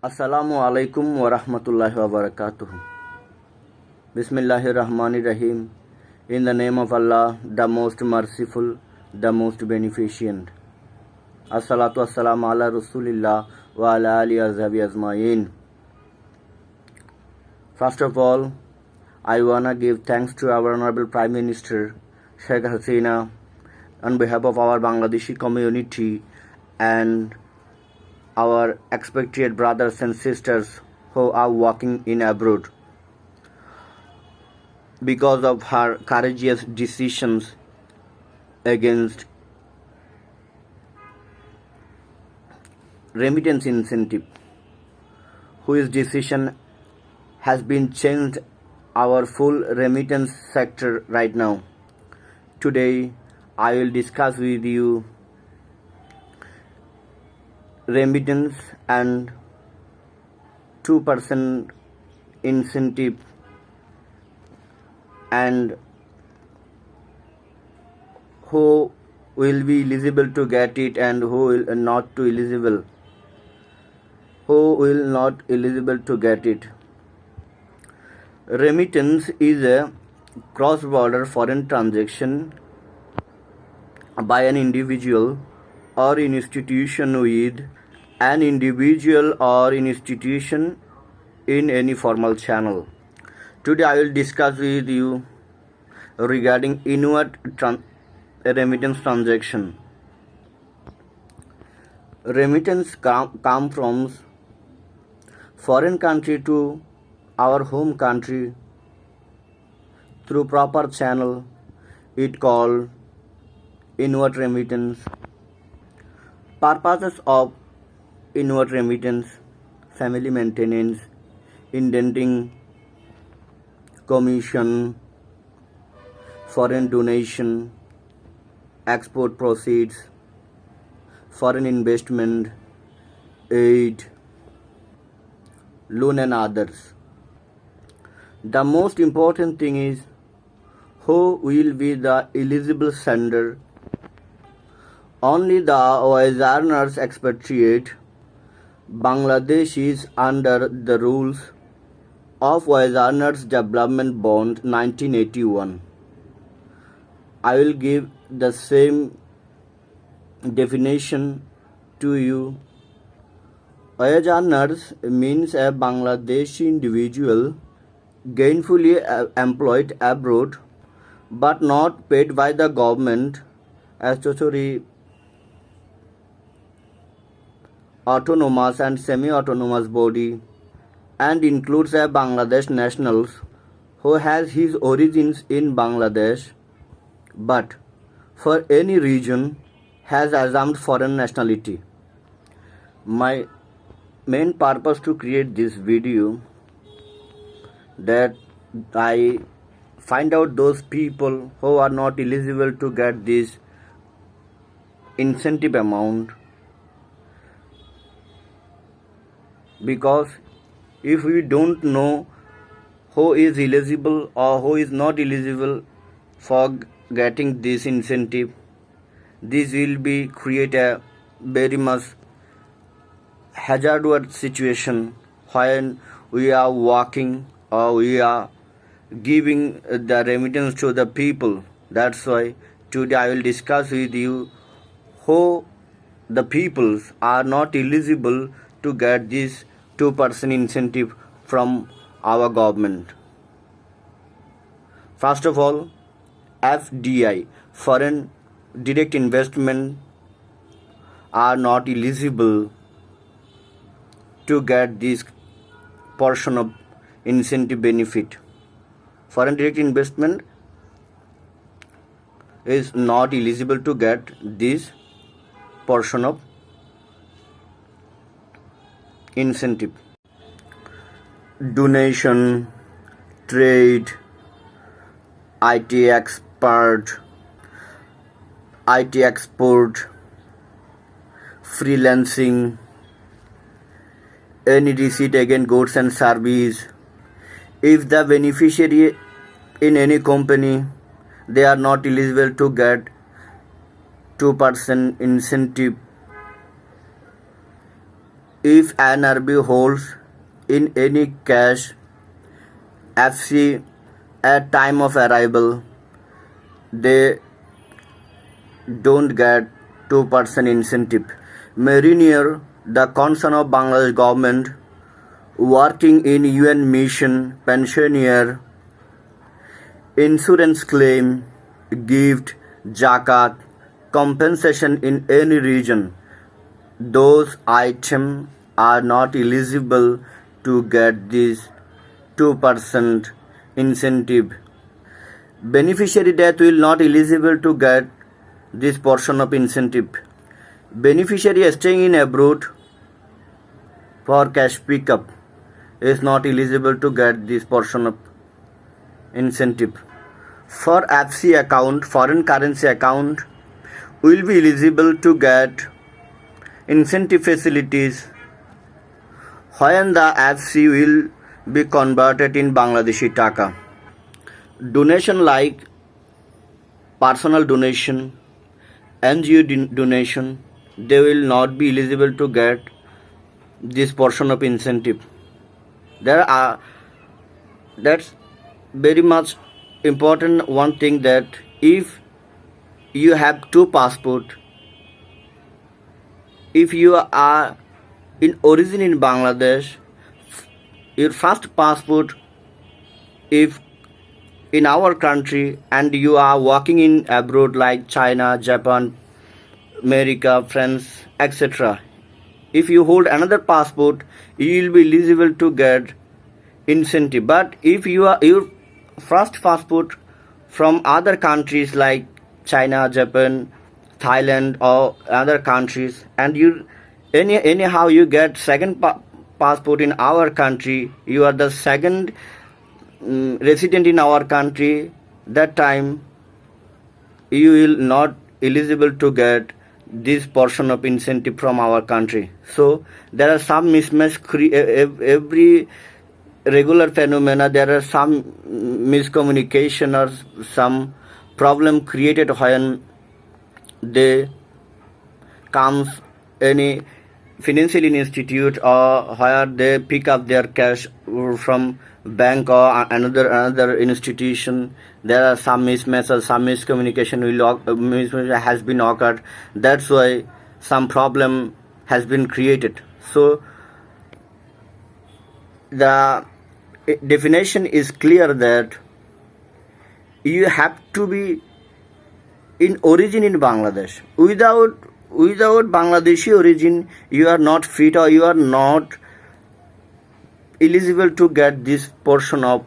Assalamu alaikum wa rahmatullahi wa barakatuh. Bismillahir Rahmanir Rahim. In the name of Allah, the most merciful, the most beneficent. As-salatu was-salamu ala Rasulillah wa ala alihi wa sahbihi ajma'in. First of all, I wanna give thanks to our Honorable Prime Minister Sheikh Hasina on behalf of our Bangladeshi community and our expatriate brothers and sisters who are working in abroad. Because of her courageous decisions against remittance incentive, whose decision has been changed our full remittance sector right now. Today, I will discuss with you remittance and 2% incentive and who will be eligible to get it and who will not eligible to get it. Remittance is a cross-border foreign transaction by an individual or institution with an individual or institution in any formal channel. Today I will discuss with you regarding inward remittance transaction. Remittance come from foreign country to our home country through proper channel. It called inward remittance. Purposes of inward remittance: family maintenance, indenting, commission, foreign donation, export proceeds, foreign investment, aid, loan and others. The most important thing is who will be the eligible sender. Only the wage earners expatriate. Bangladesh is under the rules of Wage Earners Development Bond 1981. I will give the same definition to you. Wage earners means a Bangladeshi individual gainfully employed abroad but not paid by the government, statutory, autonomous and semi-autonomous body, and includes a Bangladesh nationals who has his origins in Bangladesh but for any reason has assumed foreign nationality. My main purpose to create this video that I find out those people who are not eligible to get this incentive amount, because if we don't know who is eligible or who is not eligible for getting this incentive, this will be create a very much hazardous situation when we are working or we are giving the remittance to the people. That's why today I will discuss with you who the peoples are not eligible to get this 2% incentive from our government. First of all, FDI, foreign direct investment, are not eligible to get this portion of incentive benefit. Foreign direct investment is not eligible to get this portion of incentive. Donation, trade, IT export, freelancing, any receipt against goods and service. If the beneficiary in any company, they are not eligible to get 2% incentive If NRB holds in any cash FC at time of arrival, they don't get 2% incentive. Mariner, the concern of Bangladesh government, working in UN mission, pensioner, insurance claim, gift, zakat, compensation in any region, those items are not eligible to get this 2% incentive. Beneficiary that will not eligible to get this portion of incentive. Beneficiary staying in abroad for cash pickup is not eligible to get this portion of incentive. For FC account, foreign currency account, will be eligible to get incentive facilities when the FC will be converted in Bangladeshi Taka. Donation like personal donation, NGO donation, they will not be eligible to get this portion of incentive. That's very much important one thing, that if you have two passport, if you are in origin in Bangladesh, your first passport if in our country and you are working in abroad like China, Japan, America, France, etc. If you hold another passport, you will be eligible to get incentive. But if you are your first passport from other countries like China, Japan, Thailand or other countries, and you anyhow you get second passport in our country, you are the second resident in our country, that time you will not eligible to get this portion of incentive from our country. So there are some mismatch every regular phenomena. There are some miscommunication or some problem created when they comes any financial institute or where they pick up their cash from bank or another institution. There are some mismatch or some miscommunication has been occurred. That's why some problem has been created. So the definition is clear that you have to be in origin in Bangladesh. Without Bangladeshi origin, you are not fit or you are not eligible to get this portion of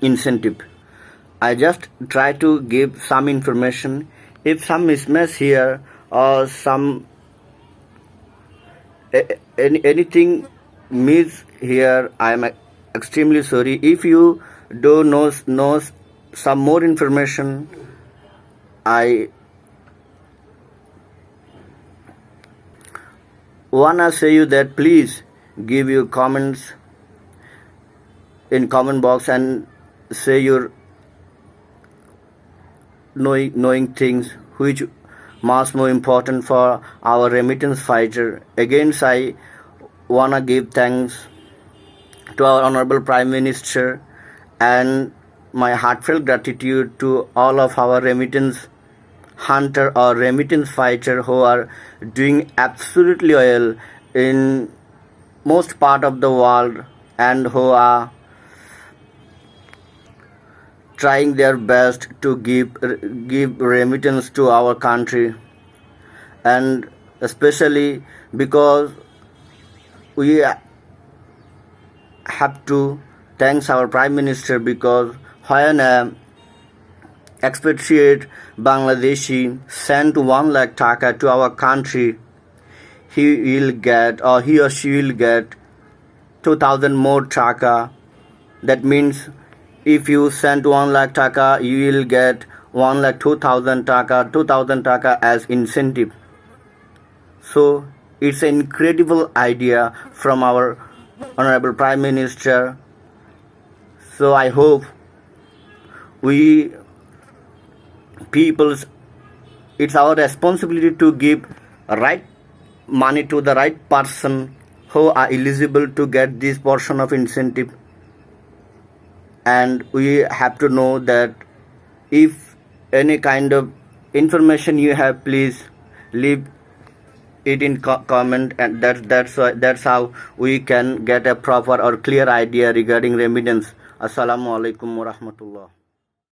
incentive. I just try to give some information. If some mismatch here or some anything miss here, I am extremely sorry. If you do know some more information, I wanna say you that please give your comments in comment box and say your knowing things which much more important for our remittance fighter. Again, I wanna give thanks to our Honorable Prime Minister and my heartfelt gratitude to all of our remittance hunter or remittance fighter who are doing absolutely well in most part of the world and who are trying their best to give remittance to our country. And especially because we have to thanks our Prime Minister, because when expatriate Bangladeshi sent 1 lakh taka to our country, he will get or he or she will get 2,000 more taka. That means if you send 1 lakh taka, you will get 1 lakh 2,000 taka as incentive. So it's an incredible idea from our Honorable Prime Minister. So I hope it's our responsibility to give right money to the right person who are eligible to get this portion of incentive. And we have to know that if any kind of information you have, please leave it in comment, and that's how we can get a proper or clear idea regarding remittance. Assalamu alaikum warahmatullah.